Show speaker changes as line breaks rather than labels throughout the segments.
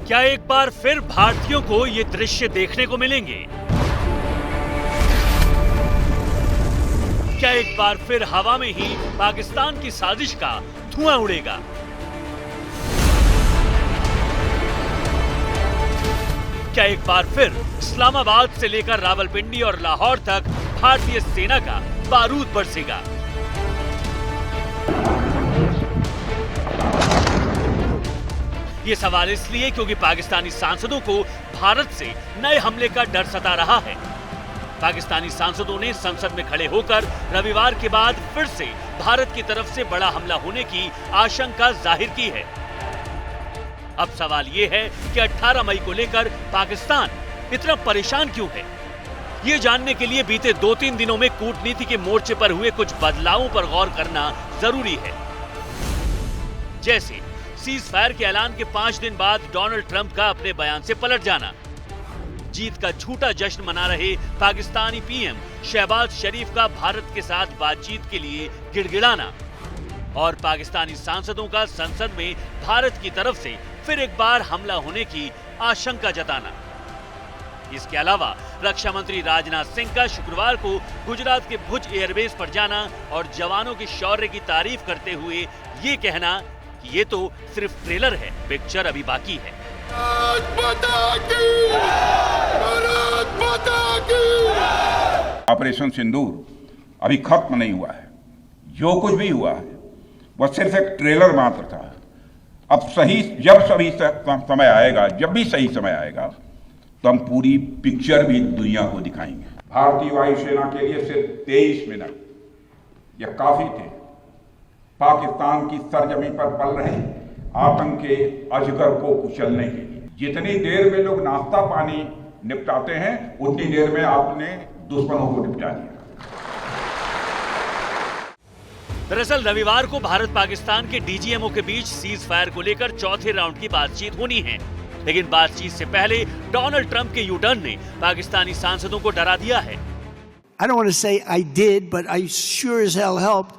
क्या एक बार फिर भारतीयों को ये दृश्य देखने को मिलेंगे? क्या एक बार फिर हवा में ही पाकिस्तान की साजिश का धुआं उड़ेगा? क्या एक बार फिर इस्लामाबाद से लेकर रावलपिंडी और लाहौर तक भारतीय सेना का बारूद बरसेगा? ये सवाल इसलिए क्योंकि पाकिस्तानी सांसदों को भारत से नए हमले का डर सता रहा है। पाकिस्तानी सांसदों ने संसद में खड़े होकर रविवार के बाद फिर से भारत की तरफ से बड़ा हमला होने की आशंका जाहिर की है। अब सवाल ये है कि 18 मई को लेकर पाकिस्तान इतना परेशान क्यों है? ये जानने के लिए बीते 2-3 दिनों में कूटनीति के मोर्चे पर हुए कुछ बदलावों पर गौर करना जरूरी है। जैसे सीज फायर के ऐलान के 5 दिन बाद डोनाल्ड ट्रंप का अपने बयान से पलट जाना, जीत का झूठा जश्न मना रहे पाकिस्तानी पीएम शहबाज शरीफ का भारत के साथ बातचीत के लिए गिड़गिड़ाना और पाकिस्तानी सांसदों का संसद में भारत की तरफ से फिर एक बार हमला होने की आशंका जताना। इसके अलावा रक्षा मंत्री राजनाथ सिंह का शुक्रवार को गुजरात के भुज एयरबेस पर जाना और जवानों के शौर्य की तारीफ करते हुए ये कहना कि ये तो सिर्फ ट्रेलर है, पिक्चर अभी बाकी है।
ऑपरेशन सिंदूर अभी खत्म नहीं हुआ है। जो कुछ भी हुआ है वह सिर्फ एक ट्रेलर मात्र था। अब समय आएगा, जब भी सही समय आएगा तो हम पूरी पिक्चर भी दुनिया को दिखाएंगे। भारतीय वायुसेना के लिए सिर्फ 23 मिनट यह काफी थे पाकिस्तान की सरजमी पर पल रहे आतंक के अजगर को कुचलने के लिए। जितनी देर में लोग नाश्ता पानी निपटाते हैं उतनी देर में आपने दुश्मनों को निपटा दिया।
दरअसल रविवार को भारत पाकिस्तान के डीजीएमओ के बीच सीज फायर को लेकर चौथे राउंड की बातचीत होनी है, लेकिन बातचीत से पहले डोनाल्ड ट्रंप के यू टर्न ने पाकिस्तानी सांसदों को डरा दिया है।
I don't want to say I did, but I sure as hell helped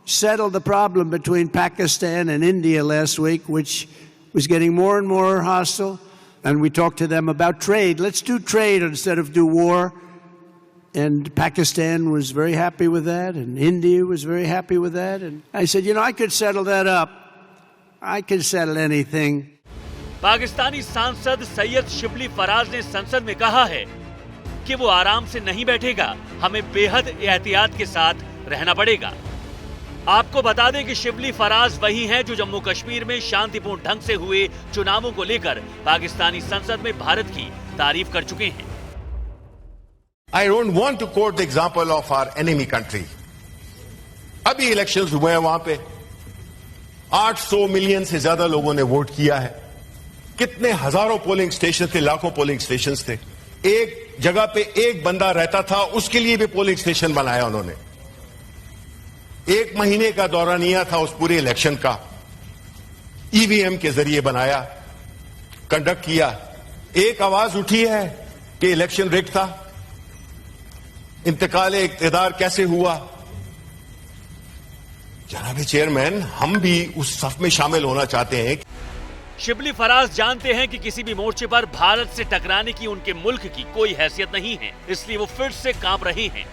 settle the problem between Pakistan and India last week, which was getting more and more hostile. And we talked to them about trade. Let's do trade instead of do war. And Pakistan was very happy with that, and India was very happy with that. And I said, you know, I could settle that up. I could settle anything.
Pakistani सांसद सैयद शिबली फराज ने संसद में कहा है कि वो आराम से नहीं बैठेगा, हमें बेहद एहतियात के साथ रहना पड़ेगा। आपको बता दें कि शिबली फराज वही हैं जो जम्मू कश्मीर में शांतिपूर्ण ढंग से हुए चुनावों को लेकर पाकिस्तानी संसद में भारत की तारीफ कर चुके हैं।
I don't want to quote the example of our enemy country. अभी इलेक्शंस हुए हैं, वहां पे 800 मिलियन से ज्यादा लोगों ने वोट किया है। कितने हजारों पोलिंग स्टेशन थे, लाखों पोलिंग स्टेशन थे। एक जगह पे एक बंदा रहता था, उसके लिए भी पोलिंग स्टेशन बनाया उन्होंने। 1 महीने का दौरानिया था उस पूरे इलेक्शन का, ईवीएम के जरिए बनाया, कंडक्ट किया। एक आवाज उठी है कि इलेक्शन रिग था। इंतकाले इक्तिदार कैसे हुआ? जनाब चेयरमैन, हम भी उस सफ में शामिल होना चाहते हैं।
शिबली फराज जानते हैं कि किसी भी मोर्चे पर भारत से टकराने की उनके मुल्क की कोई हैसियत नहीं है, इसलिए वो फिर से कांप रहे हैं।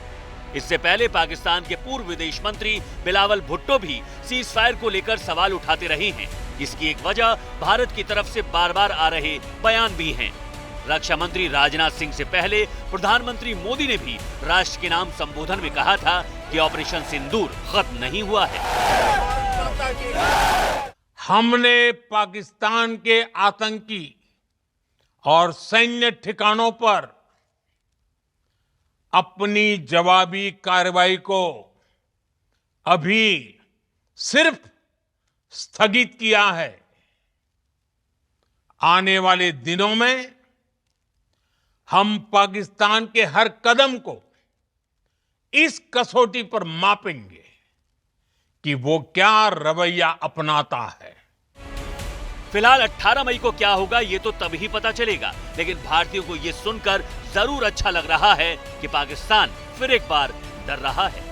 इससे पहले पाकिस्तान के पूर्व विदेश मंत्री बिलावल भुट्टो भी सीज फायर को लेकर सवाल उठाते रहे हैं। इसकी एक वजह भारत की तरफ से बार-बार आ रहे बयान भी हैं। रक्षा मंत्री राजनाथ सिंह से पहले प्रधानमंत्री मोदी ने भी राष्ट्र के नाम संबोधन में कहा था कि ऑपरेशन सिंदूर खत्म नहीं हुआ है।
हमने पाकिस्तान के आतंकी और सैन्य ठिकानों पर अपनी जवाबी कार्रवाई को अभी सिर्फ स्थगित किया है। आने वाले दिनों में हम पाकिस्तान के हर कदम को इस कसौटी पर मापेंगे कि वो क्या रवैया अपनाता है।
फिलहाल 18 मई को क्या होगा ये तो तभी पता चलेगा, लेकिन भारतीयों को ये सुनकर जरूर अच्छा लग रहा है कि पाकिस्तान फिर एक बार डर रहा है।